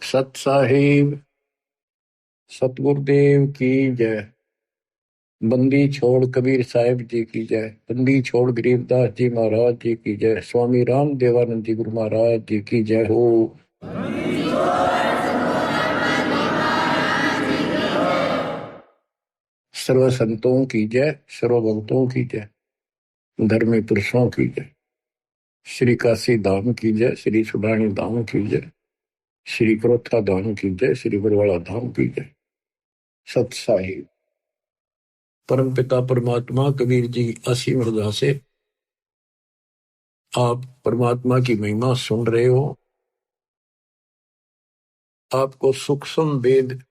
सत साहिब सतगुरुदेव की जय। बंदी छोड़ कबीर साहिब जी की जय। बंदी छोड़ गरीबदास जी महाराज जी की जय। स्वामी राम देवानंद जी गुरु महाराज जी की जय हो। सर्व संतों की जय, सर्व भक्तों की जय, धर्मी पुरुषों की जय। श्री काशी धाम की जय, श्री सुडानी धाम की जय, श्री क्रोथा धाम की जय, श्री बरवाड़ा धाम की जय। सत साहिब परम पिता परमात्मा कबीर जी असीम हृदय से आप परमात्मा की महिमा सुन रहे हो। आपको सूक्ष्म वेद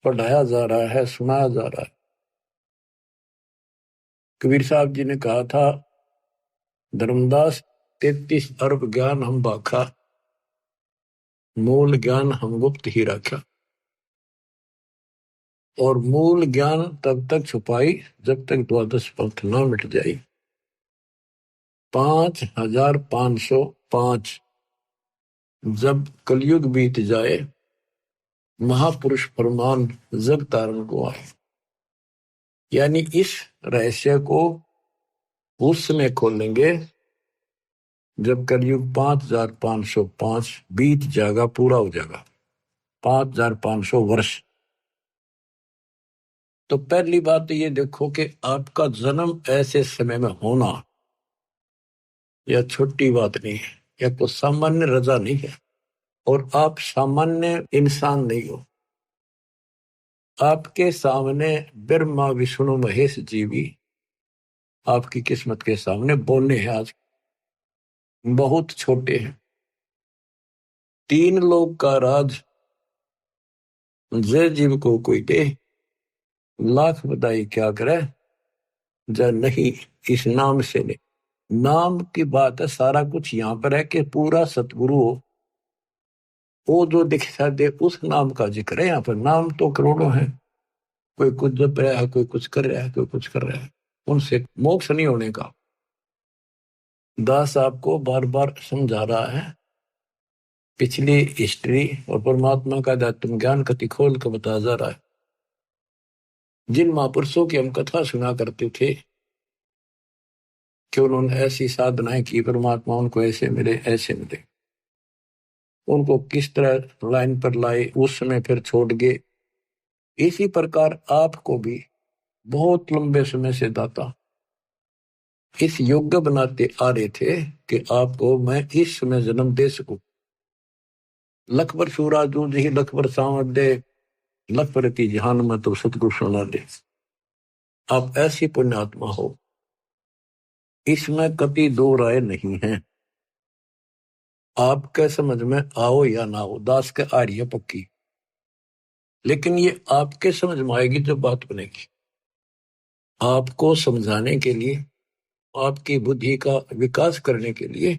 पढ़ाया जा रहा है, सुनाया जा रहा है। कबीर साहब जी ने कहा था, धर्मदास 33 अरब ज्ञान हम बाखा, मूल ज्ञान हम गुप्त ही रखा। और मूल ज्ञान तब तक छुपाई जब तक द्वादश पंथ न मिट जाए। 5505 जब कलयुग बीत जाए, महापुरुष फरमान जग तारण को आए। यानी इस रहस्य को उस समय खोलेंगे जब कलयुग 5505 बीत जाएगा, पूरा हो जाएगा 5500 वर्ष। तो पहली बात ये देखो कि आपका जन्म ऐसे समय में होना यह छोटी बात नहीं है, यह तो सामान्य रजा नहीं है। और आप सामान्य इंसान नहीं हो। आपके सामने ब्रह्मा विष्णु महेश जी भी आपकी किस्मत के सामने बोलने हैं, आज बहुत छोटे हैं। 3 लोग का राज जय जीव को कोई दे, लाख बधाई क्या करे जा नहीं इस नाम से नहीं। नाम की बात है, सारा कुछ यहाँ पर है कि पूरा सतगुरु हो, वो जो दिखा दे उस नाम का जिक्र है। यहाँ पर नाम तो करोड़ों हैं, कोई कुछ जप रहा है, कोई कुछ कर रहा है, कोई कुछ कर रहा है। उनसे मोक्ष नहीं होने का। दास आपको बार बार समझा रहा है, पिछली हिस्ट्री और परमात्मा का आत्म ज्ञान कति खोल कर बता जा रहा है। जिन महापुरुषों की हम कथा सुना करते थे कि उन्होंने ऐसी साधनाएं की, परमात्मा उनको ऐसे मिले ऐसे मिले, उनको किस तरह लाइन पर लाए, उस समय फिर छोड़ गए। इसी प्रकार आपको भी बहुत लंबे समय से दाता इस योग्य बनाते आ रहे थे कि आपको मैं इस समय जन्म दे सकूं। लखबर सूराजू जी लखबर सावत दे, लखपरती जहान में तो सतगुरु सुना दे। आप ऐसी पुण्यात्मा हो, इसमें कभी दो राय नहीं है। आपके समझ में आओ या ना हो, दास के आ रही है पक्की, लेकिन ये आपके समझ में आएगी जब बात बनेगी। आपको समझाने के लिए, आपकी बुद्धि का विकास करने के लिए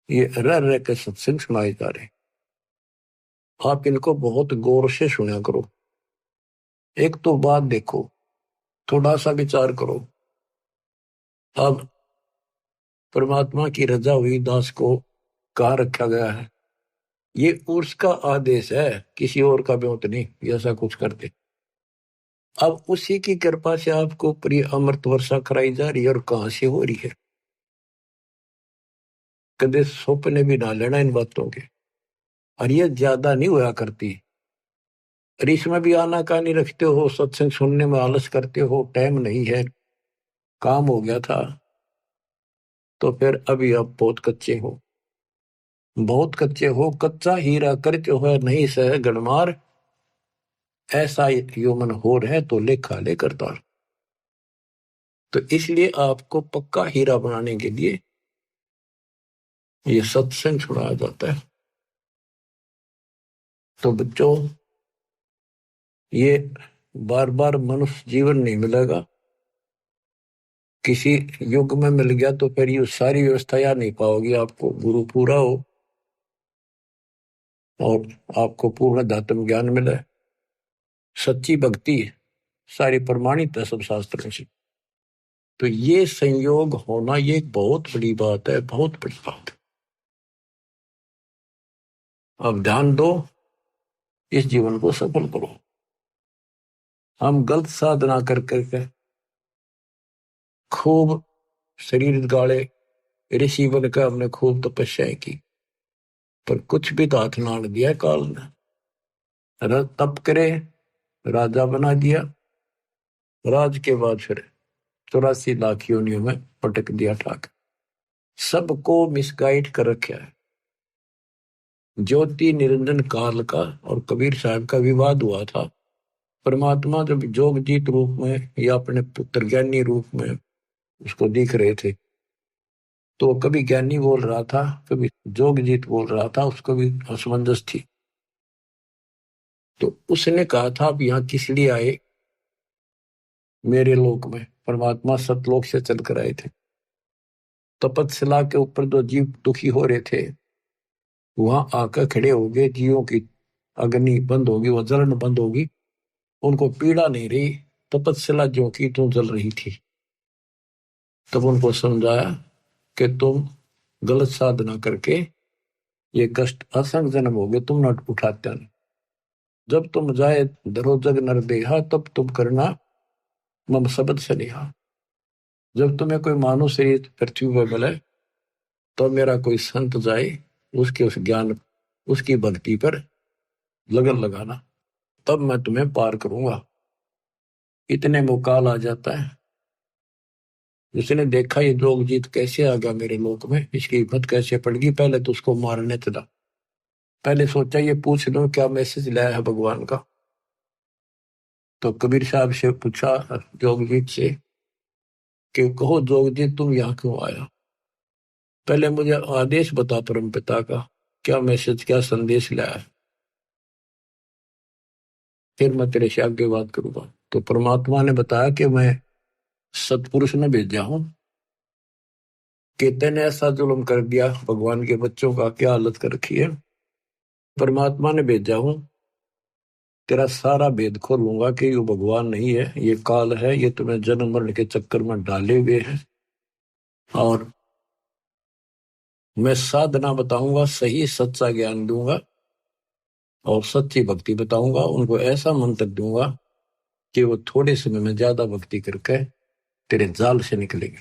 ये रह रह के सत्संग सुनाए जा रहे। आप इनको बहुत गौर से सुना करो। एक तो बात देखो, थोड़ा सा विचार करो। अब परमात्मा की रजा हुई, दास को कहाँ रखा गया है? ये उसका आदेश है, किसी और का ब्योत नहीं ऐसा कुछ करते। अब उसी की कृपा से आपको प्रिय अमृत वर्षा कराई जा रही है। और कहां से हो रही है? कदे सपने भी ना लेना इन बातों के। और ये ज्यादा नहीं हुआ करती। और इसमें भी आनाकानी रखते हो, सत्संग सुनने में आलस करते हो, टाइम नहीं है, काम हो गया था, तो फिर अभी आप बहुत कच्चे हो, बहुत कच्चे हो। कच्चा हीरा करते हो नहीं सह गणमार, ऐसा यौमन हो रहे तो लेखा ले करता। तो इसलिए आपको पक्का हीरा बनाने के लिए ये सत्संग छुड़ाया जाता है। तो बच्चों, ये बार बार मनुष्य जीवन नहीं मिलेगा। किसी युग में मिल गया तो फिर ये सारी व्यवस्था याद नहीं पाओगी। आपको गुरु पूरा हो और आपको पूर्ण दातम ज्ञान मिले, सच्ची भक्ति सारी प्रमाणित है सब शास्त्रों से। तो ये संयोग होना ये एक बहुत बड़ी बात है, बहुत बड़ी बात है। अब ध्यान दो, इस जीवन को सफल करो। हम गलत साधना कर करके खूब शरीर गाड़े, ऋषि बनकर हमने खूब तपस्याएं की, पर कुछ भी तो हाथ ना दिया काल ने। तप करे, राजा बना दिया, राज के बाद फिर 84 लाख योनियों में पटक दिया ठाक। सबको मिसगाइड कर रखा है। ज्योति निरंजन काल का और कबीर साहब का विवाद हुआ था। परमात्मा जब जोगजीत रूप में या अपने पुत्र ज्ञानी रूप में उसको दिख रहे थे, तो कभी ज्ञानी बोल रहा था, कभी जोगजीत बोल रहा था, उसको भी असमंजस थी। तो उसने कहा था, आप यहाँ किस लिए आए मेरे लोक में? परमात्मा सतलोक से चलकर आए थे। तपतशिला के ऊपर जो जीव दुखी हो रहे थे, वहां आकर खड़े हो गए। जीवों की अग्नि बंद होगी, वह जलन बंद होगी, उनको पीड़ा नहीं रही। तपतशिला जो की तो जल रही थी। तब उनको समझाया कि तुम गलत साधना करके ये कष्ट असंग जन्म हो गए, तुम न उठाते नहीं। जब तुम जाए धरो जग नर देहा, तब तुम करना मम शब्द सनेहा। जब तुम्हें कोई मानव शरीर पृथ्वी पर मिले, तो मेरा कोई संत जाए, उसके उस ज्ञान, उसकी भक्ति पर लगन लगाना, तब मैं तुम्हें पार करूंगा। इतने में काल आ जाता है। जिसने देखा ये जोगजीत कैसे आ गया मेरे लोक में, इसकी हिम्मत कैसे पड़ गई, पहले तो उसको मारने चला। पहले सोचा ये पूछ लो क्या मैसेज लाया है भगवान का। तो कबीर साहब से पूछा जोगजीत से कि कहो जोगजीत, तुम यहाँ क्यों आया? पहले मुझे आदेश बता परम पिता का, क्या मैसेज, क्या संदेश लाया है, फिर मैं तेरे से आगे बात करूंगा। तो परमात्मा ने बताया कि मैं सतपुरुष ने भेजा हूं कि तेने ऐसा जुल्म कर दिया, भगवान के बच्चों का क्या हालत कर रखी है। परमात्मा ने भेजा हूं, तेरा सारा भेद खोलूंगा कि ये भगवान नहीं है, ये काल है, ये तुम्हें जन्म मरण के चक्कर में डाले हुए है। और मैं साधना बताऊंगा, सही सच्चा ज्ञान दूंगा और सच्ची भक्ति बताऊंगा। उनको ऐसा मंत्र दूंगा कि वो थोड़े समय में ज्यादा भक्ति करके तेरे जाल से निकलेंगे।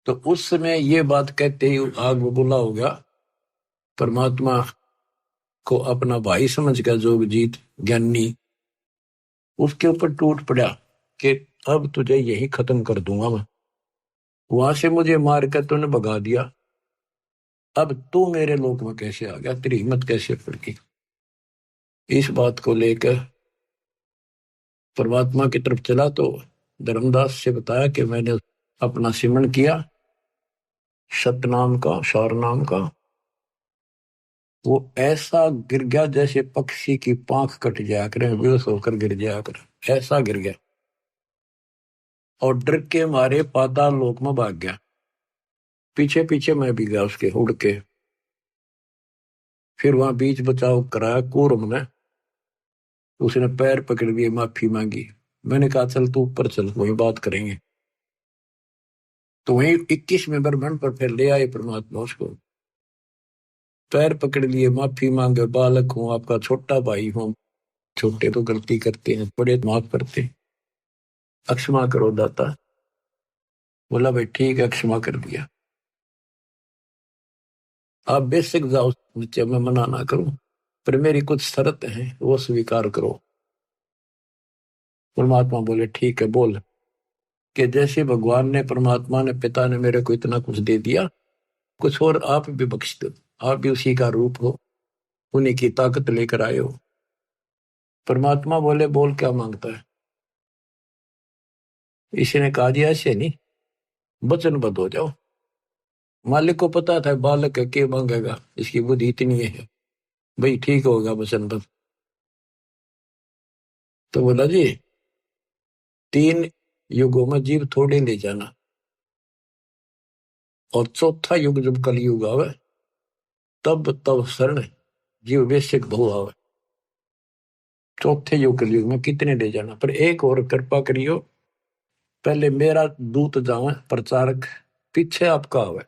तो उस समय ये बात कहते ही आग बबूला हो गया। परमात्मा को अपना भाई समझ कर जोगजीत ज्ञानी उसके ऊपर टूट पड़ा कि अब तुझे यही खत्म कर दूंगा मैं। वहां से मुझे मार कर तूने भगा दिया, अब तू मेरे लोक में कैसे आ गया, तेरी हिम्मत कैसे पड़ गई? इस बात को लेकर परमात्मा की तरफ चला तो धर्मदास से बताया कि मैंने अपना सिमरन किया सतनाम का, शौर नाम का। वो ऐसा गिर गया जैसे पक्षी की पांख कट जाया करे, बेहोश होकर गिर जाया करे, ऐसा गिर गया। और डर के मारे पाताल लोक में भाग गया। पीछे पीछे मैं भी गया उसके उड़ के। फिर वहां बीच बचाव कराया कूर्म ने, उसने पैर पकड़ लिए, माफी मांगी। मैंने कहा चल तू ऊपर चल, वही बात करेंगे। तो वही 21वें ब्रह्मांड पर फिर ले आए परमात्मा उसको। पैर पकड़ लिए, माफी मांगे, बालक हूं, आपका छोटा भाई हूं, छोटे तो गलती करते हैं, बड़े माफ करते हैं, अक्षमा करो दाता। बोला भाई ठीक है, क्षमा कर दिया। आप बेशक जाओ नीचे, मैं मना ना करूं, पर मेरी कुछ शर्त है, वो स्वीकार करो। परमात्मा बोले ठीक है बोल। कि जैसे भगवान ने, परमात्मा ने, पिता ने मेरे को इतना कुछ दे दिया, कुछ और आप भी बख्श दो। आप भी उसी का रूप हो, उन्हीं की ताकत लेकर आए हो। परमात्मा बोले बोल क्या मांगता है? इसी ने कहा दिया ऐसे नहीं, वचनबद्ध हो जाओ। मालिक को पता था बालक है, क्या मांगेगा, इसकी बुद्धि इतनी है, भाई ठीक होगा वचनबद्ध। तो बोला जी 3 युगों में जीव थोड़े ले जाना, और चौथा युग जब कलयुग आवे, तब तब शरण जीव बेशक बहु आवे। चौथे युग कलयुग में कितने ले जाना, पर एक और कृपा करियो, पहले मेरा दूत जावे प्रचारक, पीछे आपका आवे।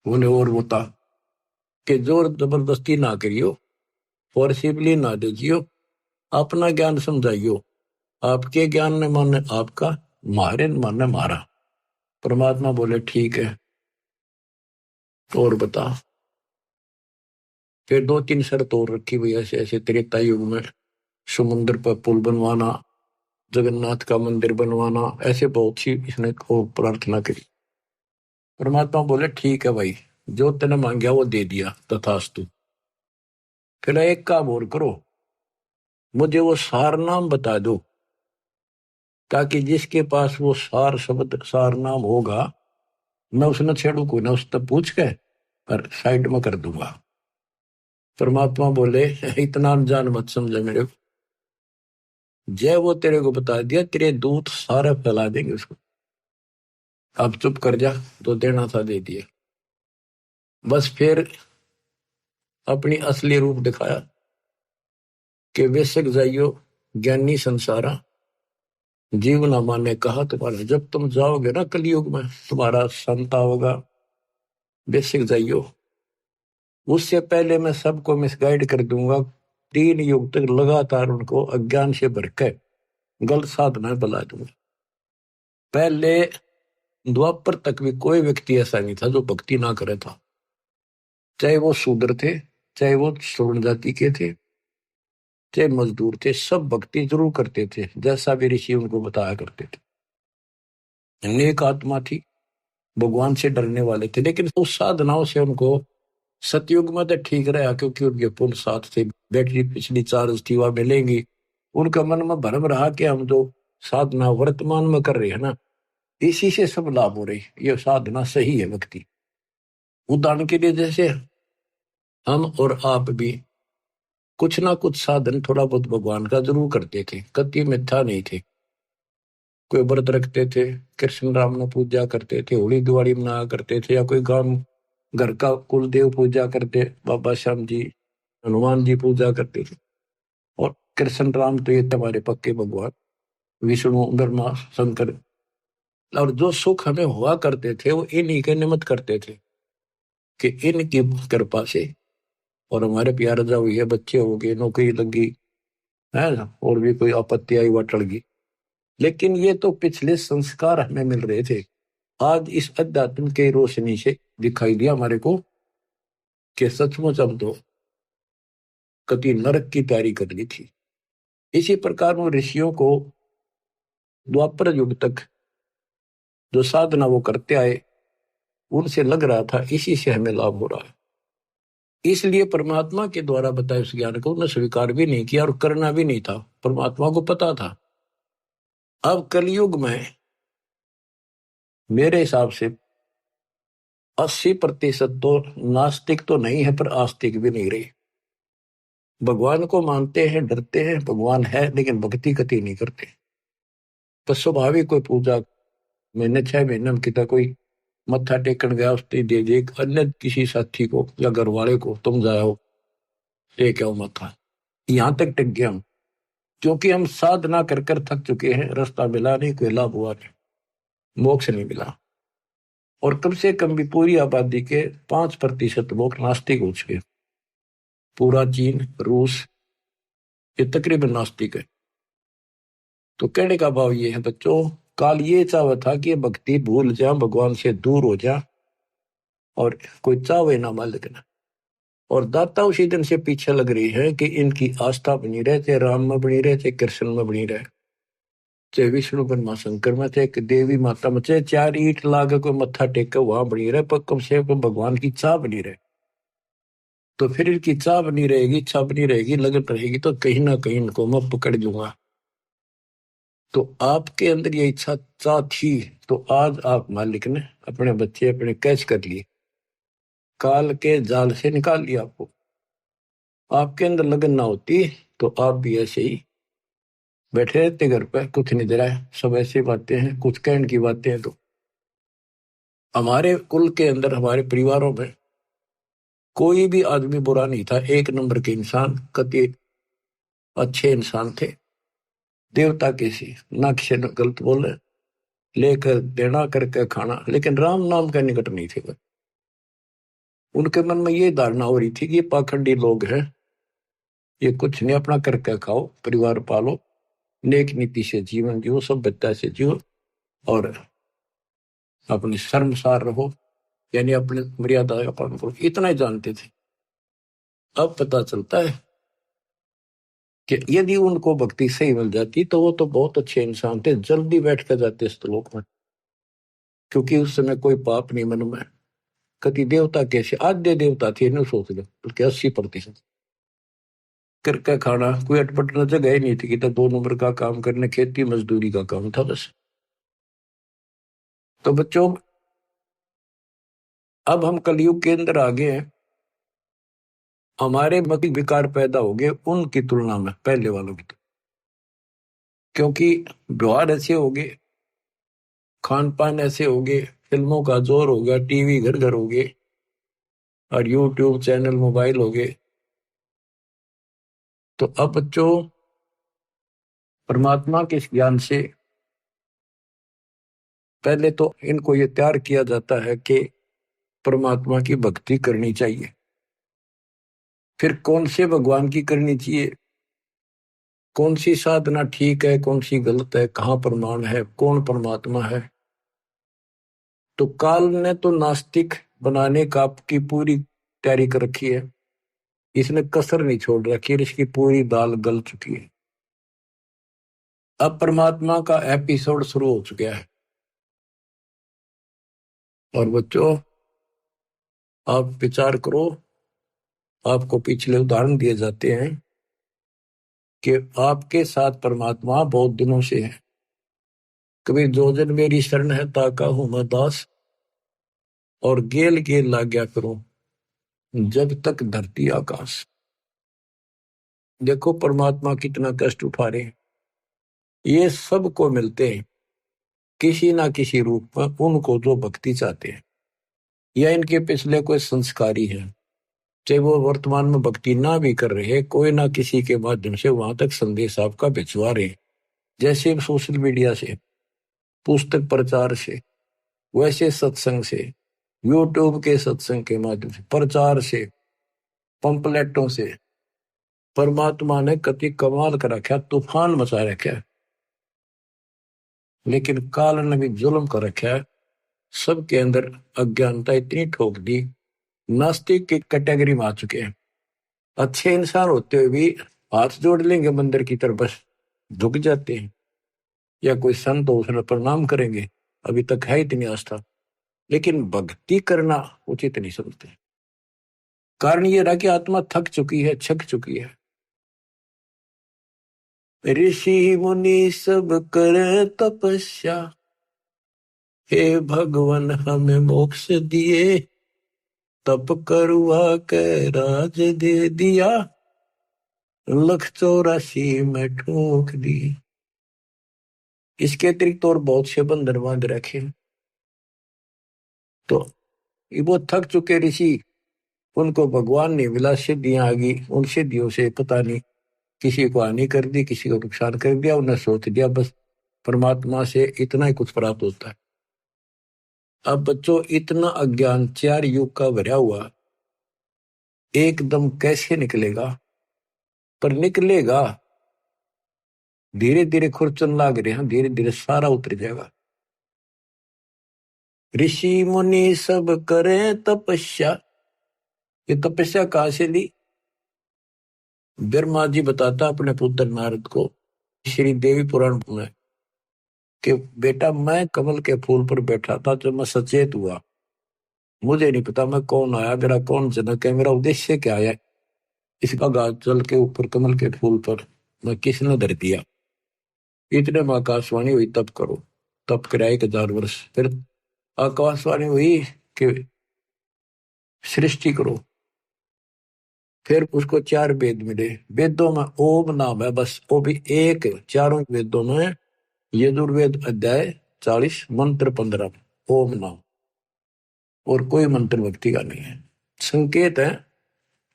बोले और बता कि जोर जबरदस्ती ना करियो, फोर्सिबली ना दीजियो, अपना ज्ञान समझाइयो। आपके ज्ञान ने माने आपका, मारे ने माने मारा। परमात्मा बोले ठीक है, और बता। फिर 2-3 शर्त और रखी हुई, ऐसे ऐसे त्रेता युग में समुद्र पर पुल बनवाना, जगन्नाथ का मंदिर बनवाना, ऐसे बहुत सी इसने को प्रार्थना करी। परमात्मा बोले ठीक है भाई, जो तेने मांगा वो दे दिया, तथास्तु। फिर एक काम और करो, मुझे वो सार नाम बता दो, ताकि जिसके पास वो सार शब्द सार नाम होगा, मैं उसने छेड़ू को ना, उससे पूछ के पर साइड में कर दूंगा। परमात्मा बोले इतना अनजान मत समझे मेरे को, जय वो तेरे को बता दिया, तेरे दूत सारे फैला देंगे उसको। अब चुप कर जा, तो देना था दे दिया। बस फिर अपनी असली रूप दिखाया कि बेशक जाइयो ज्ञानी संसारा, जीवनामा ने कहा तुम्हारा, जब तुम जाओगे ना कलयुग में, तुम्हारा संता होगा, बेशक जाइयो। उससे पहले मैं सबको मिसगाइड कर दूंगा, 3 युग तक लगातार उनको अज्ञान से भर के गलत साधना बला दूंगा। पहले द्वापर तक भी कोई व्यक्ति ऐसा नहीं था जो भक्ति ना करे था, चाहे वो शूद्र थे, चाहे वो श्रवण जाति के थे, चाहे मजदूर थे, सब भक्ति जरूर करते थे, जैसा भी ऋषि उनको बताया करते थे। नेक आत्मा थी, भगवान से डरने वाले थे, लेकिन उस साधनाओं से उनको सतयुग में तो ठीक रहा, क्योंकि उनके पुल साथ थे, बैटरी पिछली चार्ज थी, वह मिलेंगी। उनका मन में भरम रहा कि हम जो साधना वर्तमान में कर रहे हैं ना, इसी से सब लाभ हो रही, ये साधना सही है भक्ति। उदाहरण के लिए जैसे हम और आप भी कुछ ना कुछ साधन थोड़ा बहुत भगवान का जरूर करते थे, कति मिथ्या नहीं थे। कोई व्रत रखते थे, कृष्ण राम ने पूजा करते थे, होली दिवाली मनाया करते थे, या कोई गांव घर का कुल देव पूजा करते, बाबा श्याम जी, हनुमान जी पूजा करते थे। और कृष्ण राम तो ये हमारे पक्के भगवान, विष्णु ब्रह्मा शंकर। और जो सुख हमें हुआ करते थे वो इन्हीं के निमित्त करते थे, कि इनकी कृपा से, और हमारे प्यार जा हुई है, बच्चे हो गए, नौकरी लगी है ना, और भी कोई आपत्ति आई वह टल गई। लेकिन ये तो पिछले संस्कार हमें मिल रहे थे। आज इस अध्यात्म के रोशनी से दिखाई दिया हमारे को कि सचमुच हम तो कभी नरक की तैयारी कर ली थी। इसी प्रकार उन ऋषियों को द्वापर युग तक जो साधना वो करते आए, उनसे लग रहा था इसी से हमें लाभ हो रहा है, इसलिए परमात्मा के द्वारा बताए उस ज्ञान को उन्हें स्वीकार भी नहीं किया और करना भी नहीं था। परमात्मा को पता था। अब कलयुग में मेरे हिसाब से 80% तो नास्तिक तो नहीं है, पर आस्तिक भी नहीं रही। भगवान को मानते हैं, डरते हैं, भगवान है, लेकिन भक्ति कति नहीं करते। तो स्वाभाविक कोई पूजा महीने 6 महीने में कितना कोई मत्था टेकन गया, उसने दे दे अन्य किसी साथी को या घर वाले को, तुम जाओ टेक आओ मत्था, यहाँ तक टिक गया हम, क्योंकि हम साधना कर कर थक चुके हैं, रास्ता मिला नहीं, कोई लाभ हुआ नहीं, मोक्ष नहीं मिला। और कम से कम भी पूरी आबादी के 5% लोग नास्तिक हो चुके। पूरा चीन, रूस, ये तकरीबन नास्तिक है। तो कहने का भाव ये है बच्चों, काल ये चाहवा था कि भक्ति भूल जा, भगवान से दूर हो जा, और कोई चावे ना मालिक ना। और दाता उसी दिन से पीछे लग रही है कि इनकी आस्था बनी रहे, चाहे राम में बनी रहे, चाहे कृष्ण में बनी रहे, चाहे विष्णु ब्रह्मा शंकर में, चाहे देवी माता में, चाहे 4 ईंट लागे कोई मत्था टेक के वहां बनी रहे, पर कम से कम भगवान की चाह बनी रहे। तो फिर इनकी चाह बनी रहेगी, इच्छा बनी रहेगी, लगन रहेगी, तो कहीं ना कहीं इनको मैं पकड़ लूंगा। तो आपके अंदर ये इच्छा चाह थी, तो आज आप मालिक ने अपने बच्चे अपने कैच कर लिए, काल के जाल से निकाल लिया आपको। आपके अंदर लगन ना होती तो आप भी ऐसे ही बैठे रहते घर पे, कुछ नहीं दे रहा है, सब ऐसी बातें हैं, कुछ कहने की बातें हैं। तो हमारे कुल के अंदर, हमारे परिवारों में कोई भी आदमी बुरा नहीं था, 1 नंबर के इंसान, कति अच्छे इंसान थे, देवता के सी, ना किसी ने गलत बोले, लेकर देना करके खाना, लेकिन राम नाम का निकट नहीं थे। उनके मन में ये धारणा हो रही थी कि ये पाखंडी लोग हैं, ये कुछ नहीं, अपना करके खाओ, परिवार पालो, नेक नीति से जीवन जियो, सभ्यता से जियो, और अपनी शर्मसार रहो, यानी अपने मर्यादा का पालन करो, इतना ही जानते थे। अब पता चलता है कि यदि उनको भक्ति सही मिल जाती तो वो तो बहुत अच्छे इंसान थे, जल्दी बैठ कर जाते इस लोक में, क्योंकि उस समय कोई पाप नहीं मन में। कति देवता कैसे आद्य देवता थे, इन्हें सोच लो, बल्कि 80% करके खाना, कोई अटपट न जगह ही नहीं थी कि तो 2 नंबर का काम करने, खेती मजदूरी का काम था बस। तो बच्चों, अब हम कलयुग के अंदर आ गए हैं, हमारे मत विकार पैदा हो गए उनकी तुलना में, पहले वालों की, क्योंकि व्यवहार ऐसे हो गए, खान पान ऐसे हो गए, फिल्मों का जोर हो गया, टीवी घर घर हो गए, और यूट्यूब चैनल, मोबाइल हो गए। तो अब बच्चों, परमात्मा के इस ज्ञान से पहले तो इनको ये तैयार किया जाता है कि परमात्मा की भक्ति करनी चाहिए। फिर कौन से भगवान की करनी चाहिए, कौन सी साधना ठीक है, कौन सी गलत है, कहाँ प्रमाण है, कौन परमात्मा है। तो काल ने तो नास्तिक बनाने का आपकी पूरी तैयारी कर रखी है, इसने कसर नहीं छोड़ रखी, इसकी पूरी दाल गल चुकी है। अब परमात्मा का एपिसोड शुरू हो चुका है। और बच्चों, आप विचार करो, आपको पिछले उदाहरण दिए जाते हैं कि आपके साथ परमात्मा बहुत दिनों से है। कभी जो जन मेरी शरण है ताका हूं मैं दास, और गेल गेल लाग्या करूं जब तक धरती आकाश। देखो परमात्मा कितना कष्ट उठा रहे हैं, ये सबको मिलते हैं किसी ना किसी रूप में, उनको जो भक्ति चाहते हैं या इनके पिछले कोई संस्कारी है, चाहे वो वर्तमान में भक्ति ना भी कर रहे, कोई ना किसी के माध्यम से वहां तक संदेश आपका भिजवा रहे, जैसे सोशल मीडिया से, पुस्तक प्रचार से, वैसे सत्संग से, यूट्यूब के सत्संग के माध्यम से, प्रचार से, पंपलेटों से। परमात्मा ने कति कमाल कर रखा, तूफान मचा रखा है, लेकिन काल ने भी जुल्म कर रखा है, सबके अंदर अज्ञानता इतनी ठोक दी, नास्तिक की कैटेगरी में आ चुके हैं। अच्छे इंसान होते हुए भी हाथ जोड़ लेंगे मंदिर की तरफ, बस झुक जाते हैं, या कोई संत हो उसने प्रणाम करेंगे, अभी तक है इतनी आस्था, लेकिन भक्ति करना उचित नहीं समझते। कारण ये रहा कि आत्मा थक चुकी है, छक चुकी है। ऋषि मुनि सब करे तपस्या, हे भगवान हमें मोक्ष दिए, तप करवा के राज दे दिया, 184 में ठोक दी। इसके अतिरिक्त और बहुत से बंधन बांध रखे। तो वो थक चुके ऋषि, उनको भगवान ने मिला, सिद्धियां आ गई, उन सिद्धियों से पता नहीं किसी को हानि कर दी, किसी को नुकसान कर दिया, उन्हें सोच दिया बस परमात्मा से इतना ही कुछ प्राप्त होता है। अब बच्चों, इतना अज्ञान 4 युग का भरा हुआ एकदम कैसे निकलेगा? पर निकलेगा, धीरे धीरे खुरचन लाग रहे हैं, धीरे धीरे सारा उतर जाएगा। ऋषि मुनि सब करे तपस्या, ये तपस्या कहां से ली? ब्रह्मा जी बताता अपने पुत्र नारद को श्री देवी पुराण में कि बेटा, मैं कमल के फूल पर बैठा था, जब मैं सचेत हुआ, मुझे नहीं पता मैं कौन आया, मेरा कौन जनक है, मेरा उद्देश्य क्या है, इसका गाज जल के ऊपर कमल के फूल पर मैं किसने धर दिया। इतने में आकाशवाणी हुई, तप करो। तप कराए 1000 वर्ष, फिर आकाशवाणी हुई कि सृष्टि करो। फिर उसको 4 वेद मिले, वेदों में ओम नाम है बस, वो भी एक, चारों वेदों में यजुर्वेद अध्याय 40 मंत्र 15, ओम नाम, और कोई मंत्र भक्ति का नहीं है। संकेत है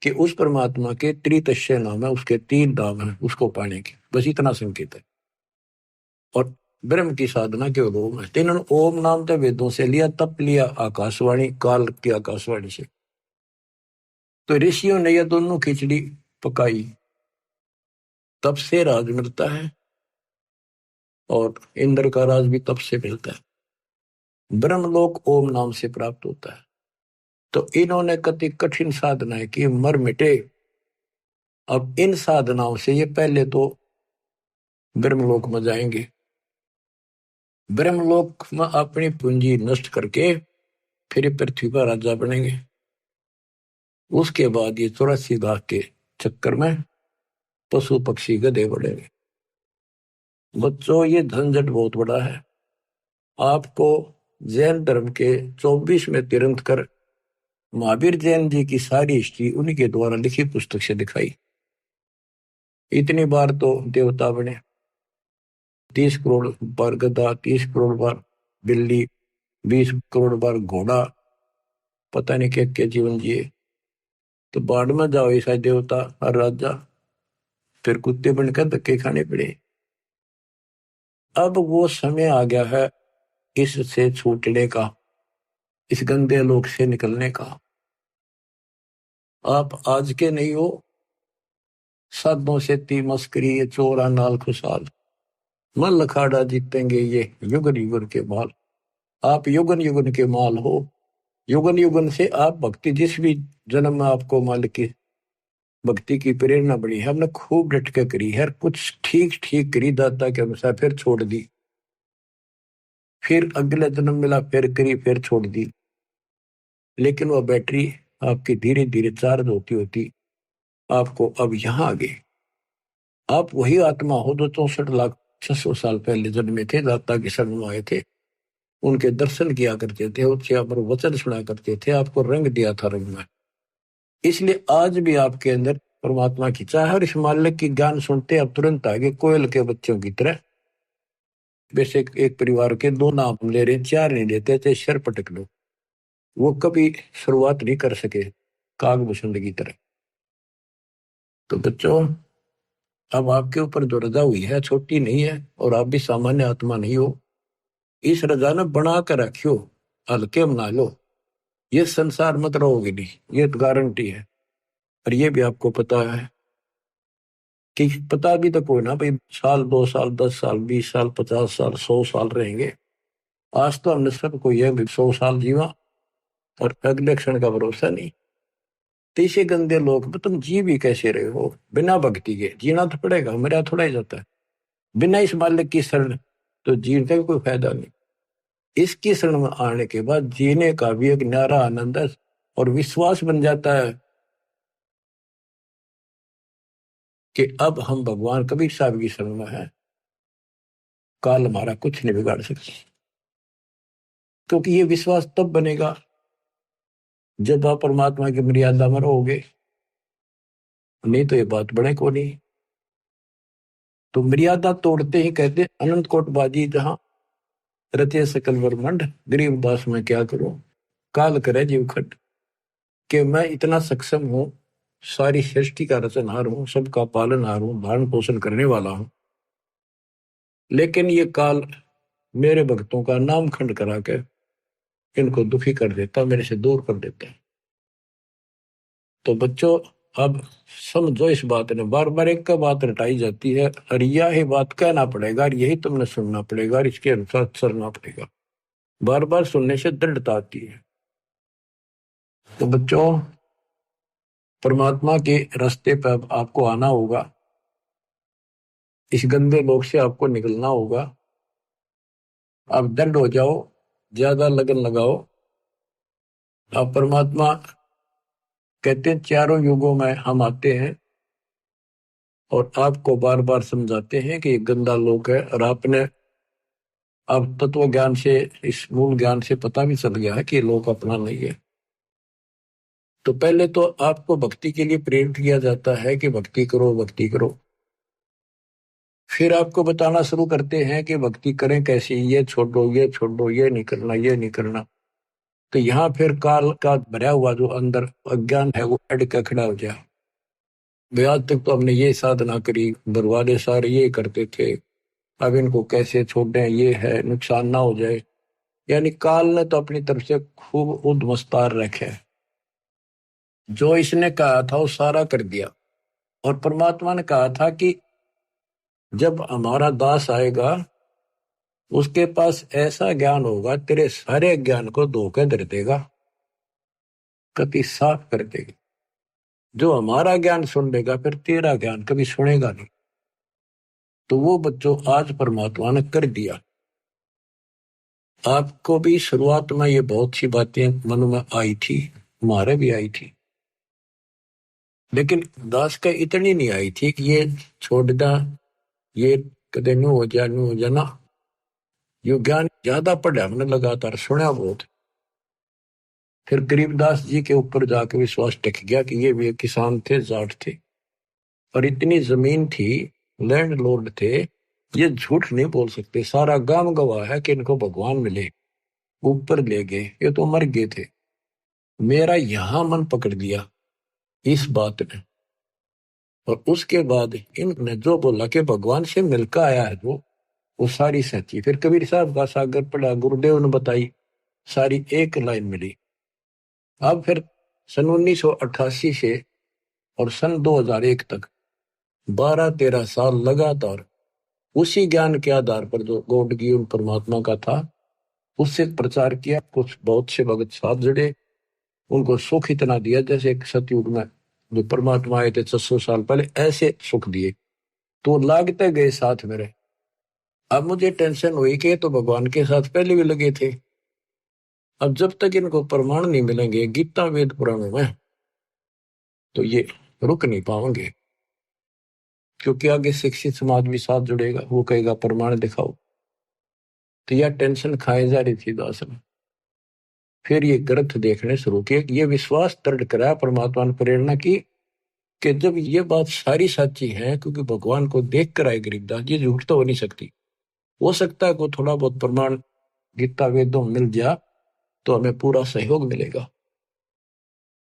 कि उस परमात्मा के त्रितस्य नाम है, उसके 3 नाम है उसको पाने के, बस इतना संकेत है। और ब्रह्म की साधना के ओम है, इन्होंने ओम नाम तो वेदों से लिया, तप लिया आकाशवाणी, काल की आकाशवाणी से। तो ऋषियों ने यह दोनों खिचड़ी पकाई, तब से राज मिलता है, और इंद्र का राज भी तब से मिलता है। ब्रह्मलोक ओम नाम से प्राप्त होता है। तो इन्होंने कति कठिन साधनाएं की, मर मिटे। अब इन साधनाओं से ये पहले तो ब्रह्मलोक में जाएंगे, ब्रह्मलोक में अपनी पूंजी नष्ट करके फिर पृथ्वी पर राजा बनेंगे। उसके बाद ये 84 लाख के चक्कर में पशु पक्षी गधे बढ़ेंगे। बच्चों, ये झंझट बहुत बड़ा है। आपको जैन धर्म के 24वें तीर्थंकर महावीर जैन जी की सारी हिस्ट्री उन्हीं के द्वारा लिखी पुस्तक से दिखाई। इतनी बार तो देवता बने, 30 करोड़ बार गधा, 30 करोड़ बार बिल्ली, 20 करोड़ बार घोड़ा, पता नहीं क्या क्या जीवन जिए। तो बाढ़ में जाओ ऐसा देवता और राजा, फिर कुत्ते बनकर धक्के खाने पड़े। अब वो समय आ गया है इससे छूटने का, इस गंदे लोक से निकलने का। आप आज के नहीं हो, साधों से ती मस्करी, ये चोरा नाल खुशहाल, मन लखाड़ा जीतेंगे ये युगन युगन के माल। आप युगन युगन के माल हो। युगन युगन से आप भक्ति, जिस भी जन्म में आपको मालिक की भक्ति की प्रेरणा बड़ी है, हमने खूब डट के करी है, कुछ ठीक ठीक करी दाता के अनुसार, फिर छोड़ दी, फिर अगले जन्म मिला, फिर करी, फिर छोड़ दी। लेकिन वह बैटरी आपकी धीरे धीरे चार्ज होती होती आपको अब यहाँ आ गई। आप वही आत्मा हो जो 64,600 साल पहले जन्मे थे, दाता के शरण में आए थे, उनके दर्शन किया करते थे, उनसे आप वचन सुना करते थे, आपको रंग दिया था रंग में। इसलिए आज भी आपके अंदर परमात्मा की चाह है। और इस मालिक की ज्ञान सुनते अब तुरंत आगे कोयल के बच्चों की तरह। वैसे एक परिवार के 2 नाम ले रहे, 4 नहीं लेते थे, सिर पटक लो। वो कभी शुरुआत नहीं कर सके कागभूषण की तरह। तो बच्चों, अब आपके ऊपर जो रजा हुई है छोटी नहीं है, और आप भी सामान्य आत्मा नहीं हो। इस रजा ने बना कर रखियो, हल्के बना लो। ये संसार मत रहोगे नहीं, ये तो गारंटी है। और ये भी आपको पता है कि पता भी तो कोई ना भाई, साल 2 साल 10 साल 20 साल 50 साल 100 साल रहेंगे। आज तो हमने सबको यह भी 100 साल जीवा, और अगले क्षण का भरोसा नहीं। तीसरे गंदे लोग में तुम जी भी कैसे रहे हो बिना भक्ति के? जीना तो पड़ेगा, मेरा थोड़ा ही जाता है बिना इस मालिक की शरण, तो जीने का भी कोई फायदा नहीं। इसकी शरण में आने के बाद जीने का भी एक न्यारा आनंद है, और विश्वास बन जाता है कि अब हम भगवान कबीर साहब की शरण में है, काल हमारा कुछ नहीं बिगाड़ सकता। क्योंकि ये विश्वास तब बनेगा जब आप परमात्मा की मर्यादा में रहोगे, नहीं तो ये बात बने को नहीं। तो मर्यादा तोड़ते ही कहते अनंत कोट बाजी जहां रचे सकल ब्रह्मांड, गरीब दास में क्या करूं, काल करे जीव खट। कि मैं इतना सक्षम हूं, सारी सृष्टि का रचनहार हूं, सबका पालनहार हूं, धारण पोषण करने वाला हूं, लेकिन ये काल मेरे भक्तों का नाम खंड करा के इनको दुखी कर देता, मेरे से दूर कर देता है। तो बच्चों, अब समझो इस बात ने, बार बार एक का बात रटाई जाती है, और यही बात कहना पड़ेगा, और यही तुमने सुनना पड़ेगा, और इसके अनुसार चलना पड़ेगा। बार बार सुनने से दृढ़ता आती है। तो बच्चों, परमात्मा के रास्ते पर आपको आना होगा, इस गंदे लोक से आपको निकलना होगा। आप दंड हो जाओ, ज्यादा लगन लगाओ। आप परमात्मा कहते हैं 4 युगों में हम आते हैं और आपको बार बार समझाते हैं कि ये गंदा लोक है, और आपने अब तत्व ज्ञान से, इस मूल ज्ञान से पता भी चल गया है कि ये लोक अपना नहीं है। तो पहले तो आपको भक्ति के लिए प्रेरित किया जाता है कि भक्ति करो, भक्ति करो। फिर आपको बताना शुरू करते हैं कि भक्ति करें कैसी, ये छोड़ो, ये छोड़ो, ये नहीं करना, ये नहीं करना। तो यहाँ फिर काल का भरा हुआ जो अंदर अज्ञान है वो अड़ के खड़ा हो जाए। आज तक तो हमने ये साधना करी, बरवादे सारे ये करते थे, अब इनको कैसे छोड़ दें, ये है नुकसान ना हो जाए। यानी काल ने तो अपनी तरफ से खूब उद्मस्तार रखे। जो इसने कहा था वो सारा कर दिया। और परमात्मा ने कहा था कि जब हमारा दास आएगा उसके पास ऐसा ज्ञान होगा तेरे सारे ज्ञान को धोखे धर देगा, कति साफ कर देगा। जो हमारा ज्ञान सुन लेगा फिर तेरा ज्ञान कभी सुनेगा नहीं। तो वो बच्चों आज परमात्मा ने कर दिया। आपको भी शुरुआत में ये बहुत सी बातें मन में आई थी, हमारे भी आई थी, लेकिन दास का इतनी नहीं आई थी कि ये छोड़ दा, ये कदे नू हो जा नू हो जा ना। यो ज्ञान ज्यादा पढ़ा हमने, लगातार सुना बहुत। फिर गरीबदास जी के ऊपर जाके विश्वास टिक गया कि ये भी किसान थे, जाट थे, और इतनी जमीन थी, लैंड लॉर्ड थे, ये झूठ नहीं बोल सकते। सारा गांव गवाह है कि इनको भगवान मिले, ऊपर ले गए, ये तो मर गए थे। मेरा यहां मन पकड़ दिया इस बात ने। और उसके बाद इन्होंने जो बोला कि भगवान से मिलकर आया है वो सारी सच्ची। फिर कबीर साहब का सागर पढ़ा, गुरुदेव ने बताई, सारी एक लाइन मिली। अब फिर सन 1988 से और सन 2001 तक 12-13 साल लगातार उसी ज्ञान के आधार पर जो गॉड गिवन परमात्मा का था उससे प्रचार किया। कुछ बहुत से भगत साथ जुड़े, उनको सुख इतना दिया जैसे एक सतयुग में जो परमात्मा आए थे 600 साल पहले, ऐसे सुख दिए। तो लागते गए साथ मेरे। अब मुझे टेंशन हुई कि तो भगवान के साथ पहले भी लगे थे। अब जब तक इनको प्रमाण नहीं मिलेंगे गीता वेद पुराणों में तो ये रुक नहीं पाएंगे, क्योंकि आगे शिक्षित समाज भी साथ जुड़ेगा, वो कहेगा प्रमाण दिखाओ। तो यह टेंशन खाए जा रही थी दास में। फिर ये ग्रंथ देखने शुरू किए, ये विश्वास दृढ़ कराया परमात्मा ने प्रेरणा की कि जब ये बात सारी सच्ची है, क्योंकि भगवान को देख कर आए गरीबदास, ये झूठ तो हो नहीं सकती। हो सकता है को थोड़ा बहुत प्रमाण गीता वेदों मिल गया तो हमें पूरा सहयोग मिलेगा।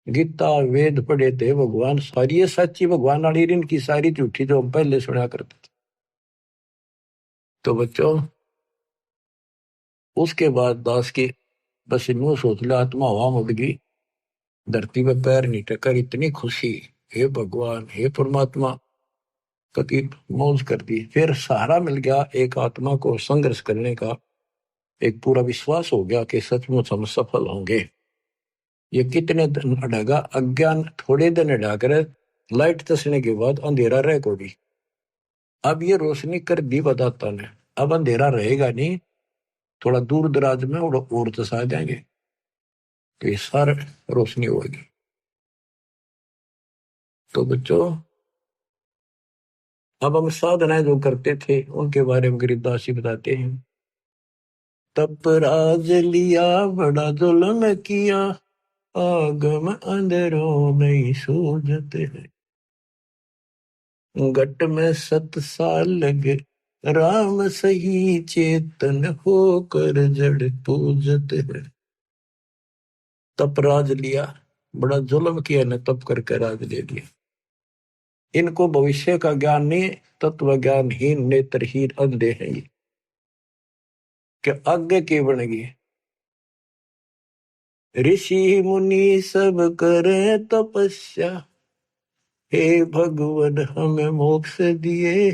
गीता वेद पढ़े थे भगवान सारी ये सच्ची भगवान वाली, इनकी सारी झूठी जो हम पहले सुना करते थे। तो बच्चों उसके बाद दास की बस इन सोच लिया, आत्मा हवा उड़ गई, धरती पे पैर नहीं टकर, इतनी खुशी, हे भगवान हे परमात्मा, कति मौज कर दी। फिर सहारा मिल गया एक आत्मा को संघर्ष करने का, एक पूरा विश्वास हो गया कि सचमुच हम सफल होंगे। ये कितने दिन अड़ेगा, अज्ञान थोड़े दिन अड़ा कर लाइट तसने के बाद अंधेरा रह को भी। अब ये रोशनी कर दी बताता ने, अब अंधेरा रहेगा नहीं, थोड़ा दूर दराज में और तसा देंगे तो ये सारा रोशनी होगी। तो बच्चों अब हम साधनाएं जो करते थे उनके बारे में गरीबदास जी बताते हैं। तप राज लिया बड़ा जुल्म किया, आगम अंदरों नहीं सूझते हैं, घट में 7 साल लगे राम सही, चेतन होकर जड़ पूजते हैं। तप राज लिया, बड़ा जुल्म किया ने, तप करके राज ले लिया। इनको भविष्य का ज्ञान नहीं, तत्व ज्ञानहीन नेत्रहीन अंधे हैं ये, कि आगे के बनेगी। ऋषि मुनि सब करे तपस्या, हे भगवान हमें मोक्ष दिए,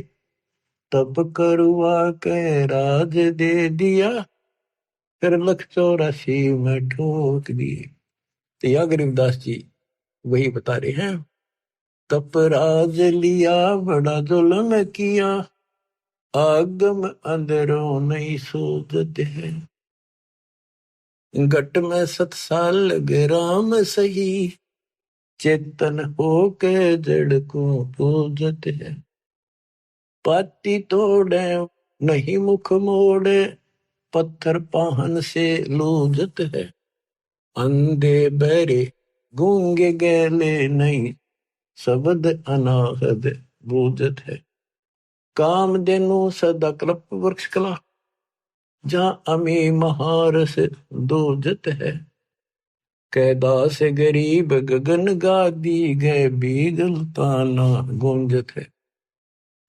तप करवा के राज दे दिया, फिर 184 में ठोक दिए। तो यह गरीबदास जी वही बता रहे हैं, तप राज लिया बड़ा जुल्म किया, आगम अंदरों नहीं सूझते हैं, घट में 7 साल लगे राम सही, चेतन होके जड़ को पूजते हैं। पाती तोड़े नहीं मुख मोड़े, पत्थर पाहन से लूजत है, अंधे बहरे गूंगे गैले नहीं, शब्द अनाहद बूझत है। कामधेनु सदा कल्प वृक्ष कला, जहां अमी महारस दूजत है, कैदा से गरीब गगन गादी गए, बीगल ताना गूंजत है।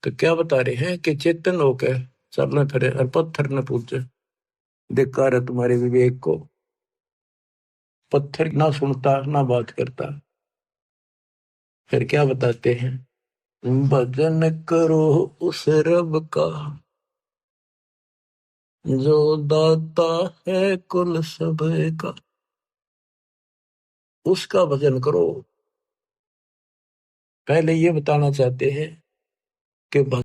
तो क्या बता रहे हैं कि चेतन होकर चलने फिरे और पत्थर न पूछे, धिक्कार है तुम्हारे विवेक को। पत्थर ना सुनता ना बात करता, फिर क्या बताते हैं, भजन करो उस रब का जो दाता है कुल सब का, उसका भजन करो। पहले ये बताना चाहते हैं कि